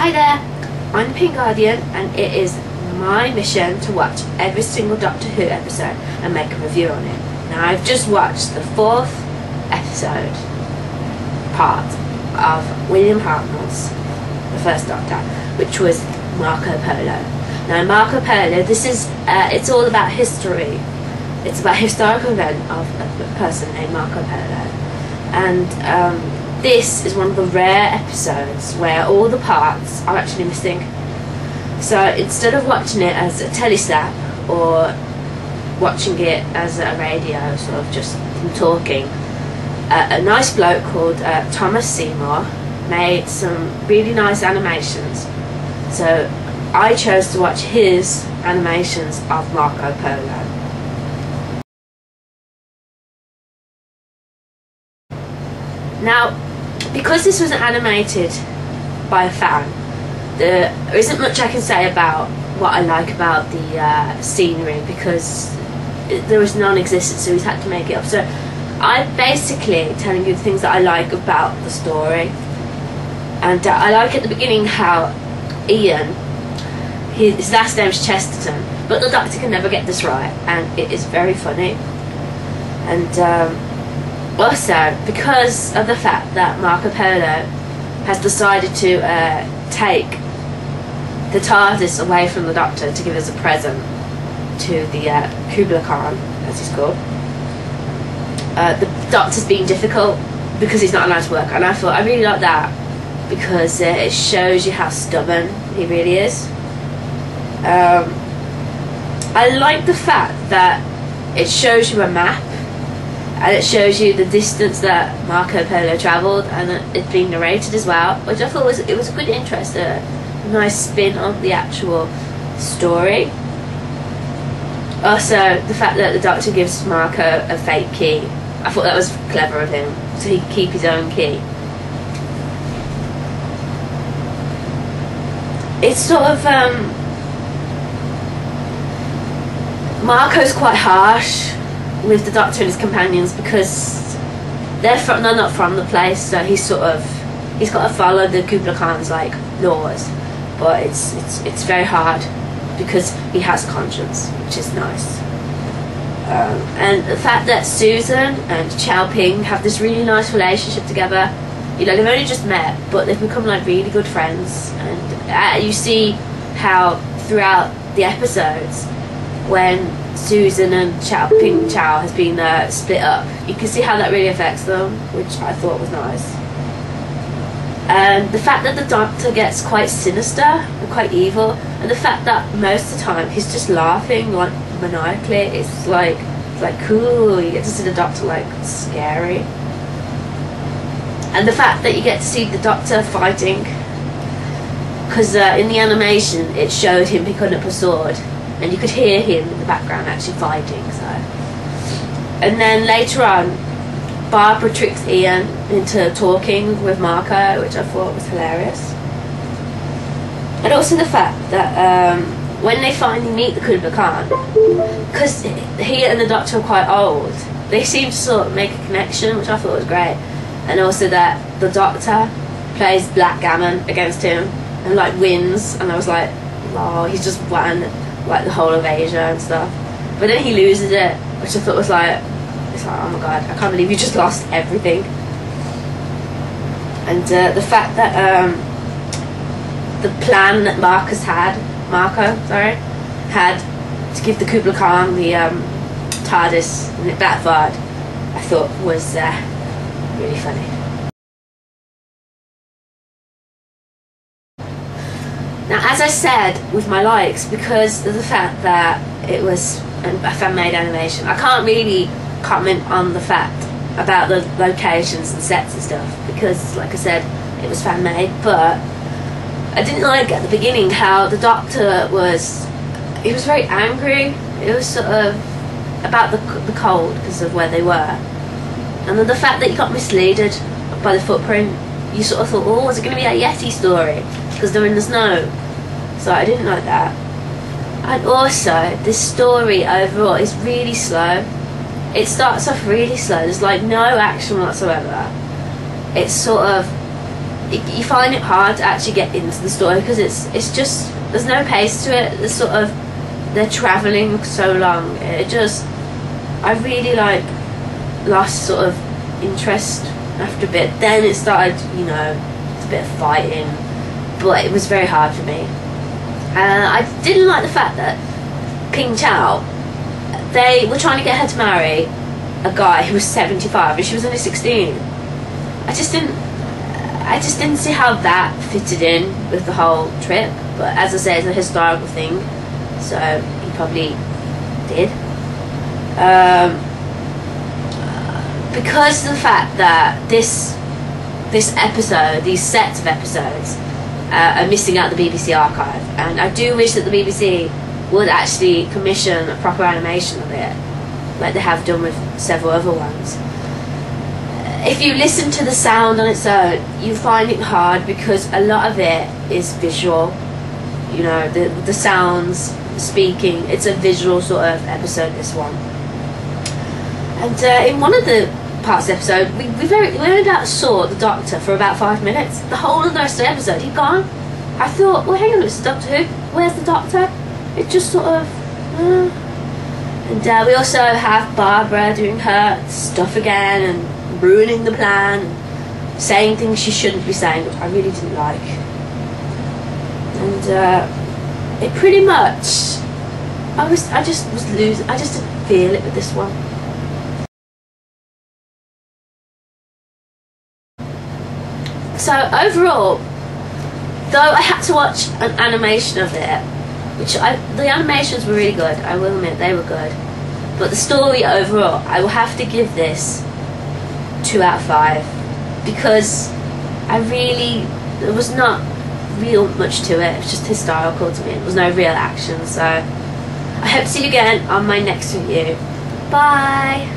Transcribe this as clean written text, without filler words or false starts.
Hi there, I'm the Pink Guardian, and it is my mission to watch every single Doctor Who episode and make a review on it. Now I've just watched the 4th episode part of William Hartnell's The First Doctor, which was Marco Polo. Now Marco Polo, it's all about history. It's about a historical event of a person named Marco Polo, and this is one of the rare episodes where all the parts are actually missing. So instead of watching it as a telesap or watching it as a radio, sort of just talking, a nice bloke called Thomas Seymour made some really nice animations. So I chose to watch his animations of Marco Polo. Now, because this was animated by a fan, there isn't much I can say about what I like about the scenery, because there was non-existent, so he's had to make it up. So I'm basically telling you the things that I like about the story. And I like at the beginning how Ian, his last name's Chesterton, but the Doctor can never get this right, and it is very funny. And also, because of the fact that Marco Polo has decided to take the TARDIS away from the Doctor to give as a present to the Kubla Khan, as he's called, the Doctor's being difficult because he's not allowed to work. And I thought I really like that, because it shows you how stubborn he really is. I like the fact that it shows you a map, and it shows you the distance that Marco Polo travelled, and it's being narrated as well, which I thought was a good interest, a nice spin on the actual story. Also, the fact that the Doctor gives Marco a fake key, I thought that was clever of him, so he could keep his own key. It's sort of Marco's quite harsh with the Doctor and his companions, because they're not from the place, so he's got to follow the Kubla Khan's laws, but it's very hard because he has conscience, which is nice. And the fact that Susan and Chow Ping have this really nice relationship together, they've only just met, but they've become really good friends, and you see how throughout the episodes, when Susan and Chow has been split up, you can see how that really affects them, which I thought was nice. And the fact that the Doctor gets quite sinister and quite evil, and the fact that most of the time he's just laughing maniacally, it's cool. You get to see the Doctor scary. And the fact that you get to see the Doctor fighting, because in the animation it showed him picking up a sword, and you could hear him in the background actually fighting. So, and then later on, Barbara tricks Ian into talking with Marco, which I thought was hilarious. And also the fact that when they finally meet the Kubla Khan, because he and the Doctor are quite old, they seem to sort of make a connection, which I thought was great. And also that the Doctor plays backgammon against him and wins, and I was like, wow, he's just won the whole of Asia and stuff. But then he loses it, which I thought was oh my god, I can't believe you just lost everything. And the fact that the plan that Marco had to give the Kubla Khan the TARDIS, and it backfired, I thought was really funny. Now, as I said with my likes, because of the fact that it was a fan-made animation, I can't really comment on the fact about the locations and sets and stuff, because, like I said, it was fan-made. But I didn't like at the beginning how the Doctor was very angry. It was sort of about the cold because of where they were, and then the fact that you got misled by the footprint. You sort of thought, oh, is it going to be a Yeti story? Because they're in the snow. So I didn't like that. And also, this story overall is really slow. It starts off really slow. There's no action whatsoever. It's sort of you find it hard to actually get into the story because it's just, there's no pace to it. There's sort of, they're travelling so long. It just, I really like lost sort of interest after a bit. Then it started, you know, it's a bit of fighting, but it was very hard for me. I didn't like the fact that Ping Chao, they were trying to get her to marry a guy who was 75 and she was only 16. I just didn't see how that fitted in with the whole trip. But as I say, it's a historical thing, so he probably did. Because of the fact that this episode, these sets of episodes, are missing out the BBC archive, and I do wish that the BBC would actually commission a proper animation of it, like they have done with several other ones. If you listen to the sound on its own, you find it hard because a lot of it is visual. You know, the sounds, speaking, it's a visual sort of episode, this one. And in one of the parts of the episode, we only about saw the Doctor for about 5 minutes. The whole of the rest of the episode, he'd gone. I thought, well, hang on, it's the Doctor Who. Where's the Doctor? It just sort of... And we also have Barbara doing her stuff again and ruining the plan, saying things she shouldn't be saying, which I really didn't like. And it pretty much, I just didn't feel it with this one. So overall, though I had to watch an animation of it, the animations were really good, I will admit they were good, but the story overall, I will have to give this 2 out of 5 because there was not real much to it. It was just historical to me. There was no real action. So I hope to see you again on my next review. Bye.